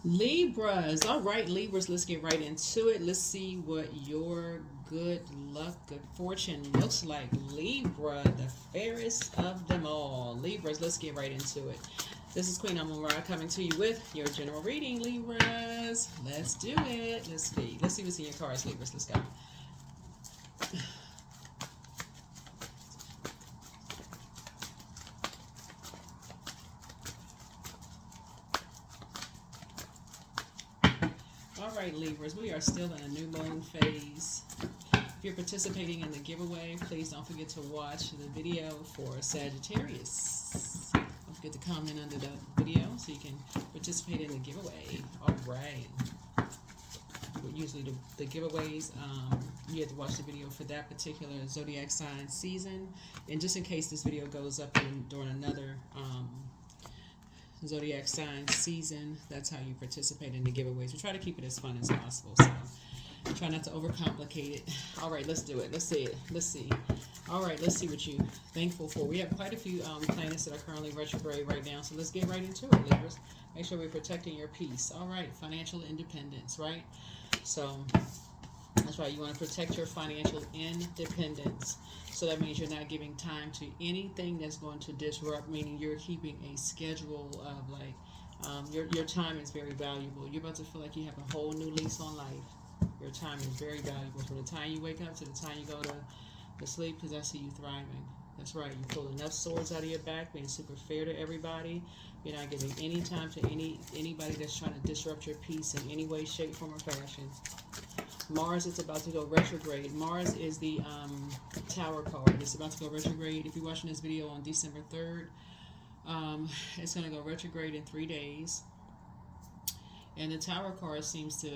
Libras. All right, Libras, let's get right into it. Let's see what your good luck, good fortune looks like. Libra, the fairest of them all. Libras, let's get right into it. This is Queen Amun Ra coming to you with your general reading, Libras. Let's do it. Let's see. Let's see what's in your cards, Libras. Let's go. All right, Libras, we are still in a new moon phase. If you're participating in the giveaway, please don't forget to watch the video for Sagittarius. Don't forget to comment under the video so you can participate in the giveaway. All right. Usually the giveaways, you have to watch the video for that particular Zodiac Sign season. And just in case this video goes up during another Zodiac Sign season, that's how you participate in the giveaways. We try to keep it as fun as possible, so try not to overcomplicate it. All right, let's do it. Let's see it. Let's see. All right, let's see what you're thankful for. We have quite a few planets that are currently retrograde right now, so let's get right into it, Libras. Make sure we're protecting your peace. All right, financial independence, right? So that's right. You want to protect your financial independence. So that means you're not giving time to anything that's going to disrupt, meaning you're keeping a schedule of your time is very valuable. You're about to feel like you have a whole new lease on life. Your time is very valuable from the time you wake up to the time you go to sleep, because I see you thriving. That's right. You pull enough swords out of your back, being super fair to everybody. You're not giving any time to anybody that's trying to disrupt your peace in any way, shape, form, or fashion. Mars is about to go retrograde. Mars is the Tower card. It's about to go retrograde. If you're watching this video on December 3rd, it's going to go retrograde in 3 days. And the Tower card seems to,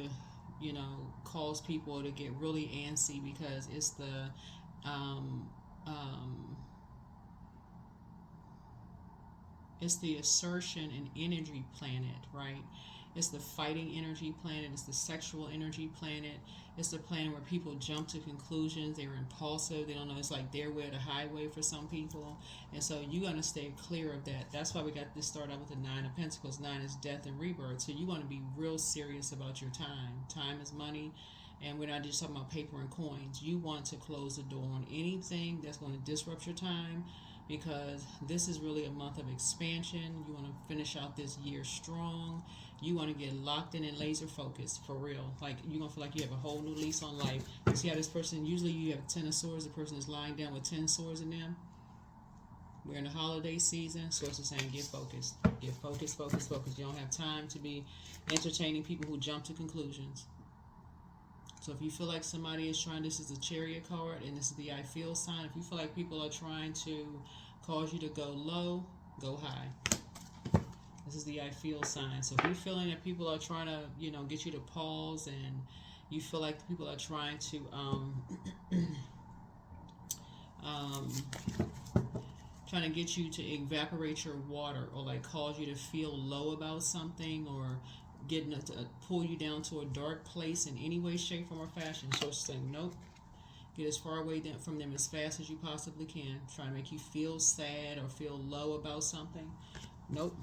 cause people to get really antsy because it's the it's the assertion and energy planet, right? It's the fighting energy planet. It's the sexual energy planet. It's the planet where people jump to conclusions. They're impulsive. They don't know. It's like their way or the highway for some people. And so you're going to stay clear of that. That's why we got this started out with the Nine of Pentacles. 9 is death and rebirth. So you want to be real serious about your time. Time is money. And we're not just talking about paper and coins. You want to close the door on anything that's going to disrupt your time, because this is really a month of expansion. You want to finish out this year strong. You want to get locked in and laser focused for real. Like, you're going to feel like you have a whole new lease on life. You see how this person, usually you have 10 of swords, the person is lying down with 10 swords in them. We're in the holiday season. Source is saying get focused. Get focused, focused, focused. You don't have time to be entertaining people who jump to conclusions. So if you feel like somebody is trying, this is the Chariot card, and this is the I feel sign. If you feel like people are trying to cause you to go low, go high. This is the I feel sign. So if you're feeling that people are trying to, get you to pause, and you feel like people are trying to trying to get you to evaporate your water, or like cause you to feel low about something, or getting to pull you down to a dark place in any way, shape, form, or fashion. So it's saying nope. Get as far away from them as fast as you possibly can. Try to make you feel sad or feel low about something. Nope.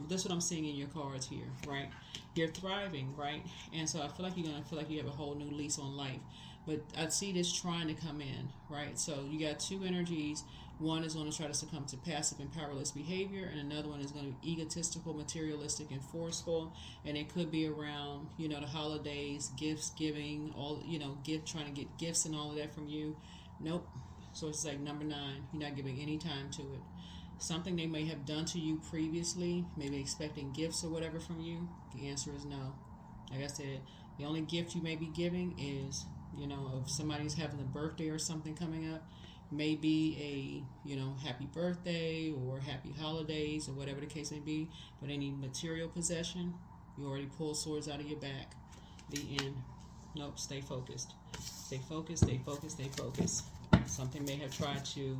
That's what I'm seeing in your cards here, right? You're thriving, right? And so I feel like you're going to feel like you have a whole new lease on life. But I see this trying to come in, right? So you got two energies. One is going to try to succumb to passive and powerless behavior, and another one is going to be egotistical, materialistic, and forceful. And it could be around, the holidays, gifts giving, all, trying to get gifts and all of that from you. Nope. So it's like number 9. You're not giving any time to it. Something they may have done to you previously, maybe expecting gifts or whatever from you. The answer is no. Like I said, the only gift you may be giving is, if somebody's having a birthday or something coming up, maybe a happy birthday or happy holidays or whatever the case may be. But any material possession, you already pulled swords out of your back. The end. Nope. Stay focused. Stay focused. Stay focused. Stay focused. Something may have tried to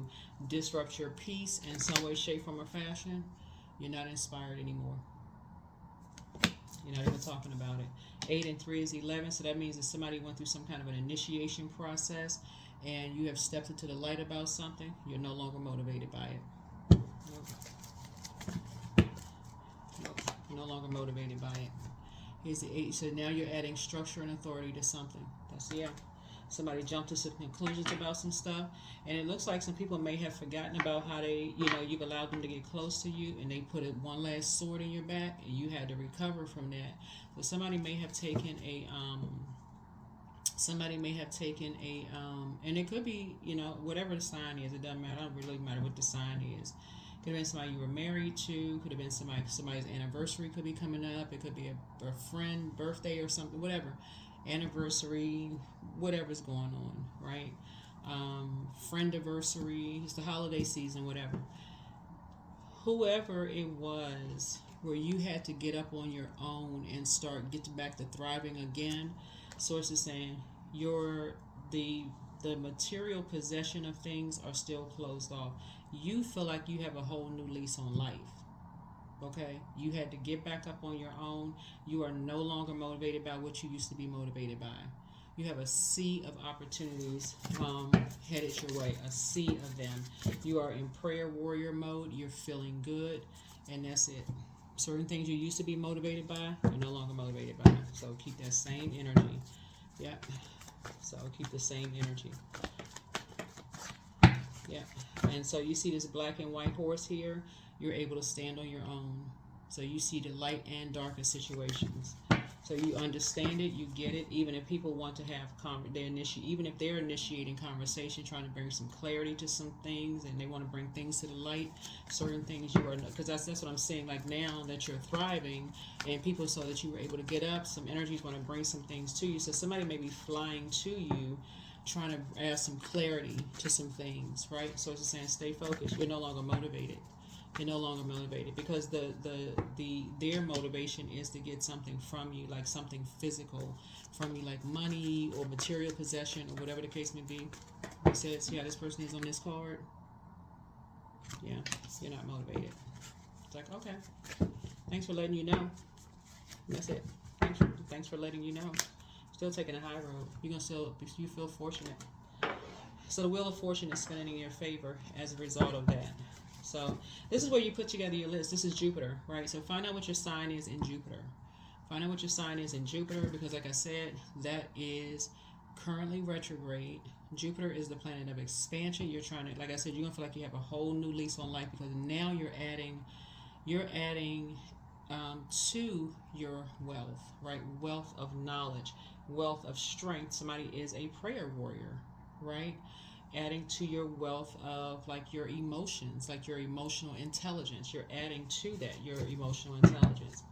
disrupt your peace in some way, shape, form, or fashion. You're not inspired anymore. You're not even talking about it. 8 and 3 is 11, so that means that somebody went through some kind of an initiation process, and you have stepped into the light about something. You're no longer motivated by it. Nope. Nope. no longer motivated by it. Here's the 8. So now you're adding structure and authority to something. That's, yeah. Somebody jumped to some conclusions about some stuff, and it looks like some people may have forgotten about how they, you've allowed them to get close to you, and they put one last sword in your back, and you had to recover from that. So somebody may have taken a, and it could be, whatever the sign is, it doesn't matter. It don't really matter what the sign is. Could have been somebody you were married to. Could have been somebody's anniversary could be coming up. It could be a friend birthday or something, whatever. Anniversary, whatever's going on, right? Friendiversary, it's the holiday season, whatever. Whoever it was where you had to get up on your own and get back to thriving again, source is saying the material possession of things are still closed off. You feel like you have a whole new lease on life. Okay, you had to get back up on your own. You are no longer motivated by what you used to be motivated by. You have a sea of opportunities headed your way, a sea of them. You are in prayer warrior mode. You're feeling good, and that's it. Certain things you used to be motivated by, you're no longer motivated by. So keep that same energy. Yeah. So keep the same energy. Yeah. And so you see this black and white horse here. You're able to stand on your own. So you see the light and darker situations. So you understand it, you get it. Even if people want to have even if they're initiating conversation, trying to bring some clarity to some things, and they want to bring things to the light, certain things you are, because that's what I'm saying. Like now that you're thriving, and people saw that you were able to get up, some energies want to bring some things to you. So somebody may be flying to you, trying to add some clarity to some things, right? So it's just saying, stay focused. You're no longer motivated. You're no longer motivated because their motivation is to get something from you, like something physical from you, like money or material possession or whatever the case may be. He says, see how this person is on this card? Yeah, you're not motivated. It's like, okay, thanks for letting you know. That's it. Thanks for letting you know. Still taking a high road. You feel fortunate. So the wheel of fortune is spinning in your favor as a result of that. So this is where you put together your list. This is Jupiter, right? So find out what your sign is in Jupiter. Find out what your sign is in Jupiter, because like I said, that is currently retrograde. Jupiter is the planet of expansion. You're trying to, like I said, you're gonna feel like you have a whole new lease on life, because now you're adding to your wealth, right? Wealth of knowledge, wealth of strength. Somebody is a prayer warrior, right? Adding to your wealth of like your emotions, like your emotional intelligence. You're adding to that your emotional intelligence,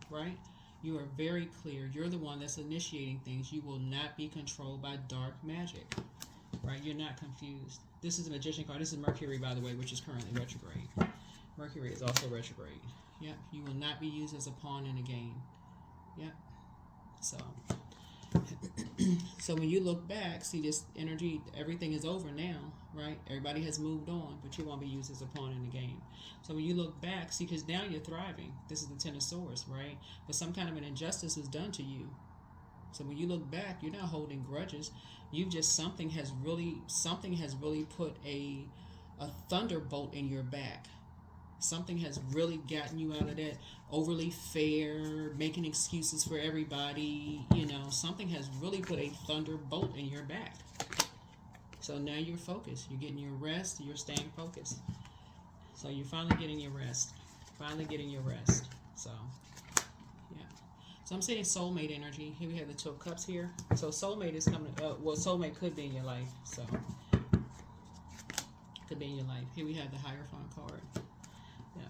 right? You are very clear. You're the one that's initiating things. You will not be controlled by dark magic, right? You're not confused. This is a magician card. This is Mercury, by the way, which is currently retrograde. Mercury is also retrograde. Yep. You will not be used as a pawn in a game. Yep. So when you look back, see this energy, everything is over now, right? Everybody has moved on, but you won't be used as a pawn in the game. So when you look back, see, because now you're thriving. This is the Ten of Swords, right? But some kind of an injustice was done to you. So when you look back, you're not holding grudges. Something has really put a thunderbolt in your back. Something has really gotten you out of that overly fair, making excuses for everybody. Something has really put a thunderbolt in your back. So now you're focused. You're getting your rest. You're staying focused. So you're finally getting your rest. So, yeah. So I'm saying soulmate energy. Here we have the Two of Cups here. So soulmate is coming. Soulmate could be in your life. So could be in your life. Here we have the Hierophant card. Yeah.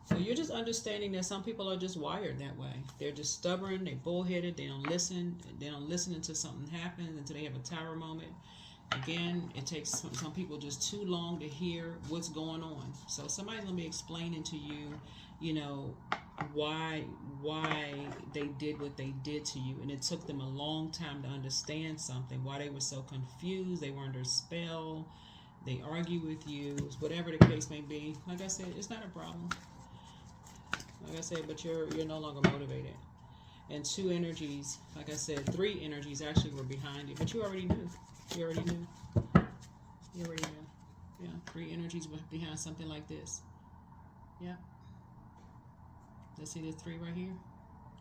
So you're just understanding that some people are just wired that way. They're just stubborn. They're bullheaded. They don't listen. They don't listen until something happens, until they have a tower moment. Again, it takes some people just too long to hear what's going on. So somebody's going to be explaining to you, why they did what they did to you. And it took them a long time to understand something, why they were so confused. They were under a spell. They argue with you, whatever the case may be. Like I said, it's not a problem. Like I said, but you're no longer motivated. And two energies, like I said, three energies actually were behind it. But you already knew. You already knew. Yeah, 3 energies behind something like this. Yeah. Let's see the 3 right here.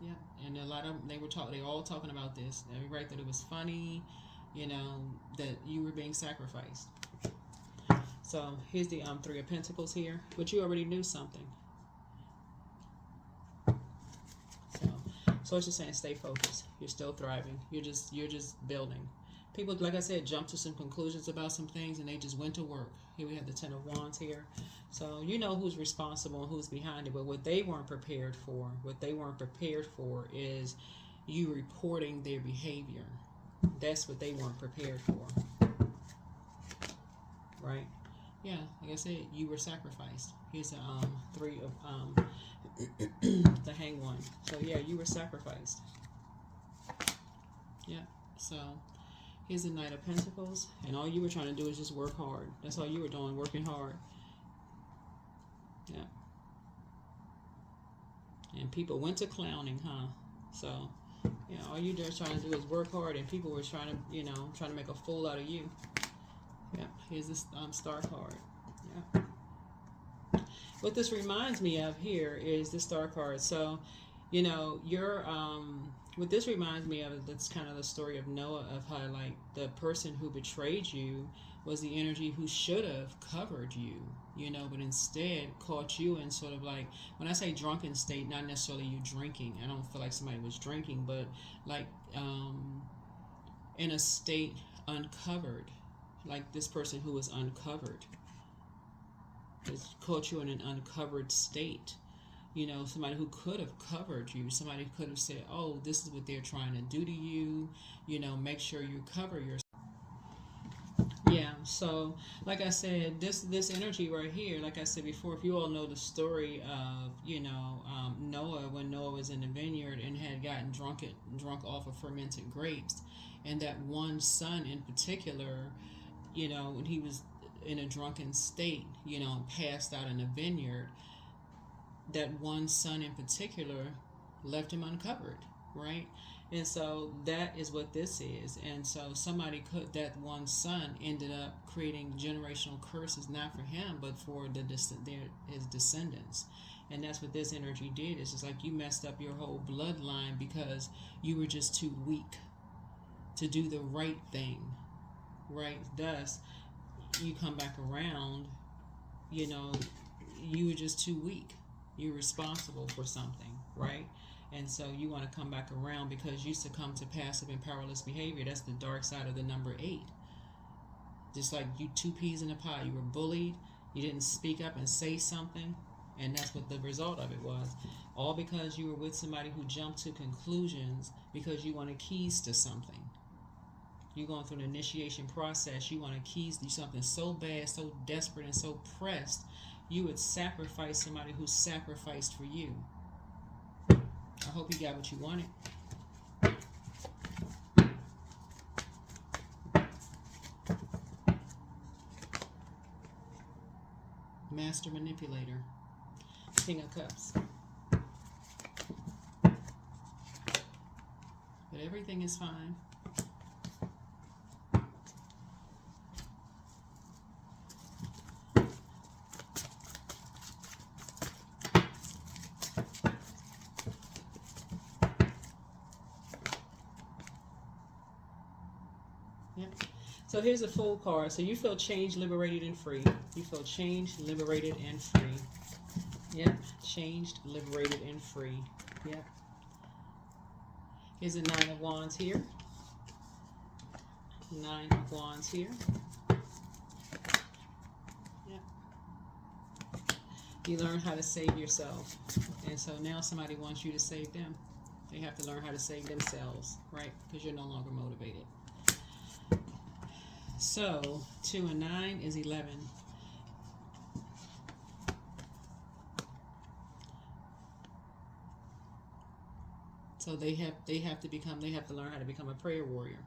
Yeah, and a lot of them, they all talking about this. Right, that it was funny, you know, that you were being sacrificed. So here's the 3 of Pentacles here, but you already knew something. So it's just saying, stay focused. You're still thriving. You're just building. People, like I said, jump to some conclusions about some things, and they just went to work. Here we have the 10 of Wands here. So you know who's responsible and who's behind it, but what they weren't prepared for, is you reporting their behavior. That's what they weren't prepared for. Right? Yeah, like I said, you were sacrificed. Here's the 3 of the Hanged One. So yeah, you were sacrificed. Yeah. So here's the Knight of Pentacles, and all you were trying to do is just work hard. That's all you were doing, working hard. Yeah. And people went to clowning, huh? So, yeah, all you just trying to do is work hard, and people were trying to, trying to make a fool out of you. Yeah. Here's this Star card. Yeah. What this reminds me of here is the Star card. So, what this reminds me of, that's kind of the story of Noah, of how, like, the person who betrayed you was the energy who should have covered you, but instead caught you in sort of like, when I say drunken state, not necessarily you drinking. I don't feel like somebody was drinking, but like in a state uncovered, like this person who was uncovered. It's caught you in an uncovered state. Somebody who could have covered you, somebody could have said, oh, this is what they're trying to do to you, make sure you cover yourself. Yeah, so like I said, this energy right here, like I said before, if you all know the story of, Noah, when Noah was in the vineyard and had gotten drunk off of fermented grapes, and that one son in particular, when he was in a drunken state, and passed out in a vineyard, that one son in particular left him uncovered, right? And so that is what this is. And so that one son ended up creating generational curses, not for him, but for his descendants. And that's what this energy did. It's just like you messed up your whole bloodline because you were just too weak to do the right thing, right? Thus, you come back around, you were just too weak. You're responsible for something, right? And so you want to come back around because you succumb to passive and powerless behavior. That's the dark side of the number 8. Just like you, 2 peas in a pod. You were bullied. You didn't speak up and say something. And that's what the result of it was. All because you were with somebody who jumped to conclusions because you wanted keys to something. You're going through an initiation process. You wanted keys to something so bad, so desperate, and so pressed, you would sacrifice somebody who sacrificed for you. I hope you got what you wanted. Master manipulator. King of Cups. But everything is fine. So here's a Fool card. So you feel changed, liberated, and free. You feel changed, liberated, and free. Yep. Changed, liberated, and free. Yep. Here's a 9 of Wands here. 9 of Wands here. Yep. You learn how to save yourself. And so now somebody wants you to save them. They have to learn how to save themselves, right? Because you're no longer motivated. So 2 and 9 is 11. So they have to learn how to become a prayer warrior.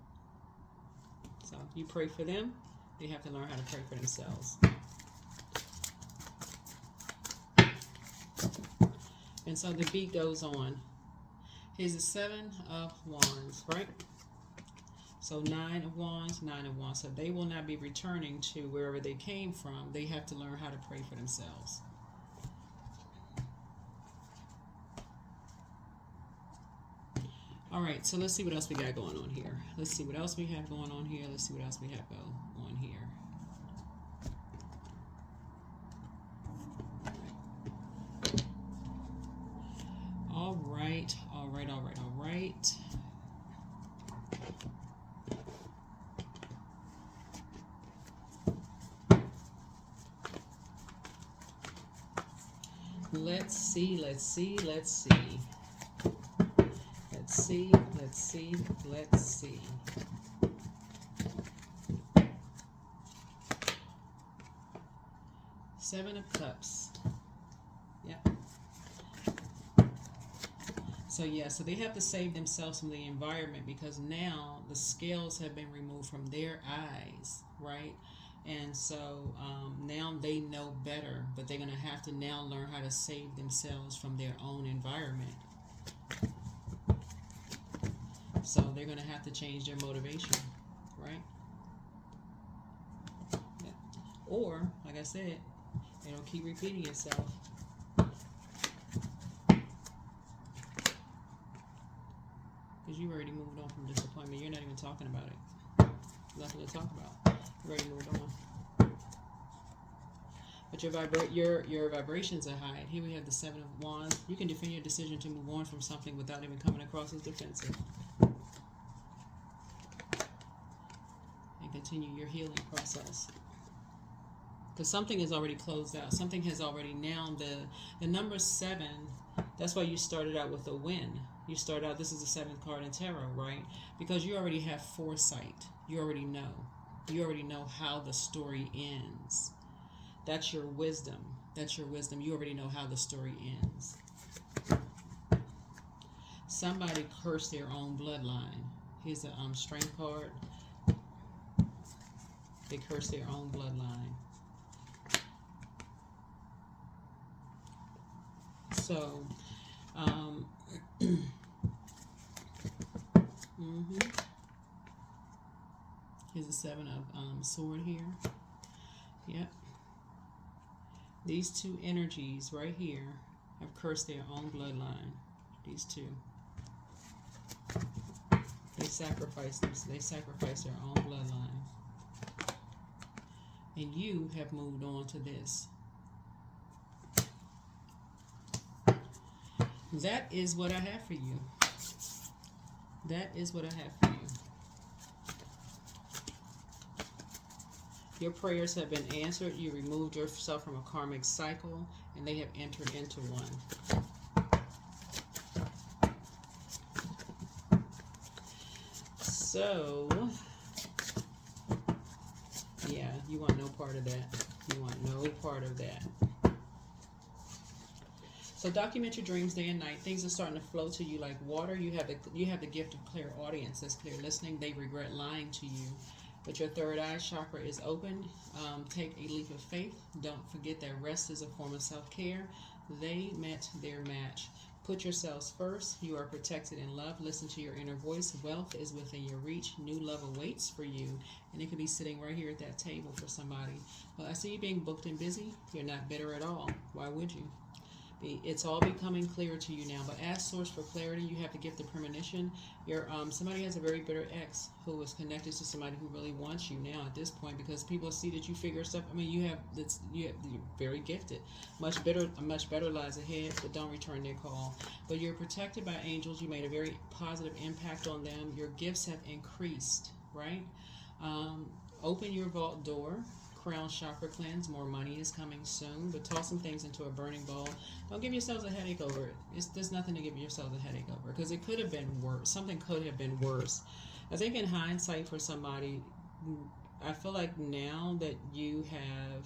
So you pray for them, they have to learn how to pray for themselves. And so the beat goes on. Here's the 7 of Wands, right? So 9 of Wands, 9 of Wands. So they will not be returning to wherever they came from. They have to learn how to pray for themselves. All right, so let's see what else we got going on here. Let's see what else we have going on here. Let's see what else we have going on here. All right, all right, all right, all right. Let's see, let's see, let's see. Let's see, let's see, let's see. Seven of Cups. Yep. So yeah, so they have to save themselves from the environment because now the scales have been removed from their eyes, right? And so now they know better, but they're going to have to now learn how to save themselves from their own environment. So they're going to have to change their motivation, right? Yeah. Or, like I said, it'll keep repeating itself. Because you already moved on from disappointment. You're not even talking about it. Nothing to talk about. You already moved on. But your vibrations are high. Here we have the Seven of Wands. You can defend your decision to move on from something without even coming across as defensive. And continue your healing process. Because something is already closed out. Something has already now, the number 7, that's why you started out with a win. You start out, this is the 7th card in tarot, right? Because you already have foresight. You already know. You already know how the story ends. That's your wisdom. That's your wisdom. You already know how the story ends. Somebody cursed their own bloodline. Here's a strength card. They cursed their own bloodline. So, here's a 7 of sword here. Yep. These two energies right here have cursed their own bloodline. These two. They sacrificed them. They sacrificed their own bloodline. And you have moved on to this. That is what I have for you. That is what I have for you. Your prayers have been answered. You removed yourself from a karmic cycle, and they have entered into one. So, yeah, you want no part of that. You want no part of that. So document your dreams day and night. Things are starting to flow to you like water. You have the gift of clear audience. That's clear listening. They regret lying to you. But your third eye chakra is open. Take a leap of faith. Don't forget that rest is a form of self-care. They met their match. Put yourselves first. You are protected in love. Listen to your inner voice. Wealth is within your reach. New love awaits for you. And it could be sitting right here at that table for somebody. Well, I see you being booked and busy. You're not bitter at all. Why would you? It's all becoming clearer to you now. But ask Source for clarity. You have the gift of premonition. Somebody has a very bitter ex who is connected to somebody who really wants you now at this point, because people see that you figure stuff. I mean, you're very gifted. Much better lies ahead. But don't return their call. But you're protected by angels. You made a very positive impact on them. Your gifts have increased. Right. Open your vault door. Crown chakra cleanse. More money is coming soon, but toss some things into a burning bowl. Don't give yourselves a headache over it. There's nothing to give yourselves a headache over, because it could have been worse. Something could have been worse. I think in hindsight for somebody, I feel like now that you have,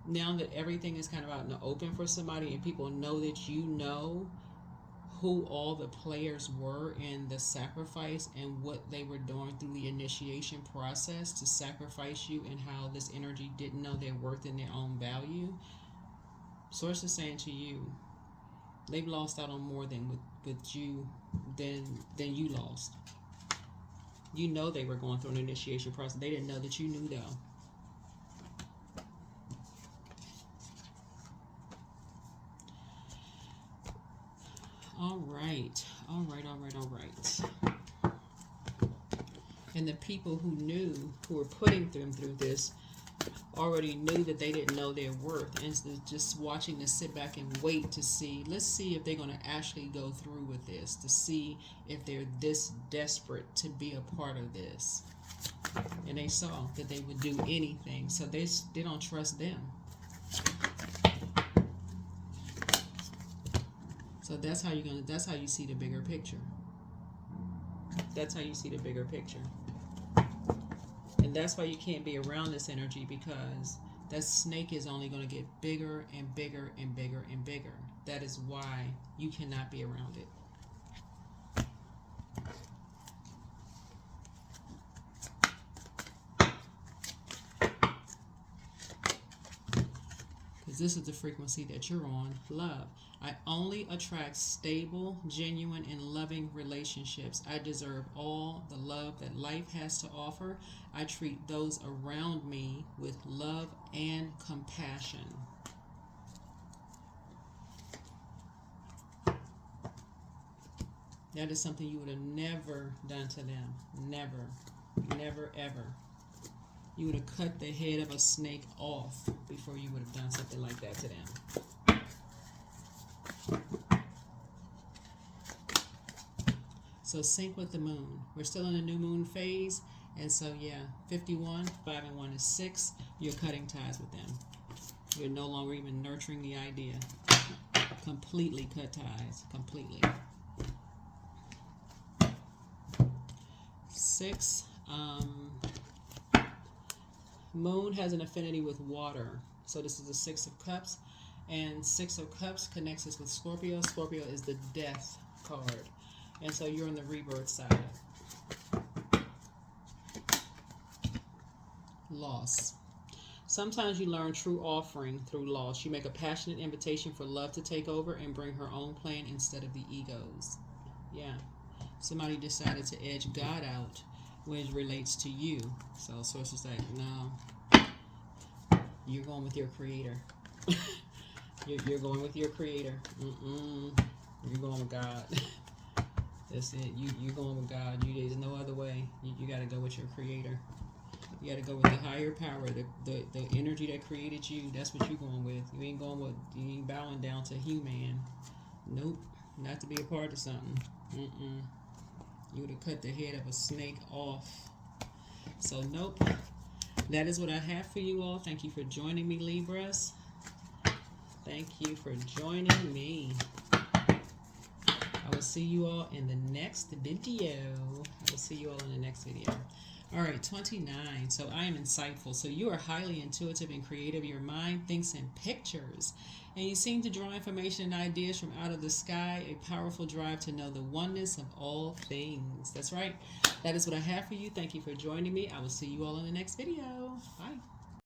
now that everything is kind of out in the open for somebody and people know that you know who all the players were in the sacrifice and what they were doing through the initiation process to sacrifice you, and how this energy didn't know their worth and their own value. Source is saying to you, they've lost out on more than with you than you lost. You know they were going through an initiation process. They didn't know that you knew, though. All right. And the people who knew, who were putting them through this, already knew that they didn't know their worth, and just watching to sit back and wait to see. Let's see if they're going to actually go through with this, to see if they're this desperate to be a part of this. And they saw that they would do anything, so they don't trust them. So that's how you see the bigger picture. That's how you see the bigger picture. And that's why you can't be around this energy, because that snake is only going to get bigger and bigger and bigger and bigger. That is why you cannot be around it. Because this is the frequency that you're on, love. I only attract stable, genuine, and loving relationships. I deserve all the love that life has to offer. I treat those around me with love and compassion. That is something you would have never done to them. Never. Never, ever. You would have cut the head of a snake off before you would have done something like that to them. So sync with the moon. We're still in the new moon phase. And so, yeah, 51, 5 and 1 is 6. You're cutting ties with them. You're no longer even nurturing the idea. Completely cut ties. Completely. 6. Moon has an affinity with water. So this is the 6 of Cups. And 6 of Cups connects us with Scorpio. Scorpio is the death card. And so you're on the rebirth side. Loss. Sometimes you learn true offering through loss. You make a passionate invitation for love to take over and bring her own plan instead of the egos. Yeah. Somebody decided to edge God out when it relates to you. So Source is like, no. You're going with your creator. You're going with your creator. You're going with God. That's it. You're going with God. There's no other way. You got to go with your creator. You got to go with the higher power, the energy that created you. That's what you're going with. You ain't bowing down to human. Nope. Not to be a part of something. You would have cut the head of a snake off. So nope. That is what I have for you all. Thank you for joining me, Libras. Thank you for joining me. I will see you all in the next video. All right, 29. So I am insightful. So you are highly intuitive and creative. Your mind thinks in pictures. And you seem to draw information and ideas from out of the sky. A powerful drive to know the oneness of all things. That's right. That is what I have for you. Thank you for joining me. I will see you all in the next video. Bye.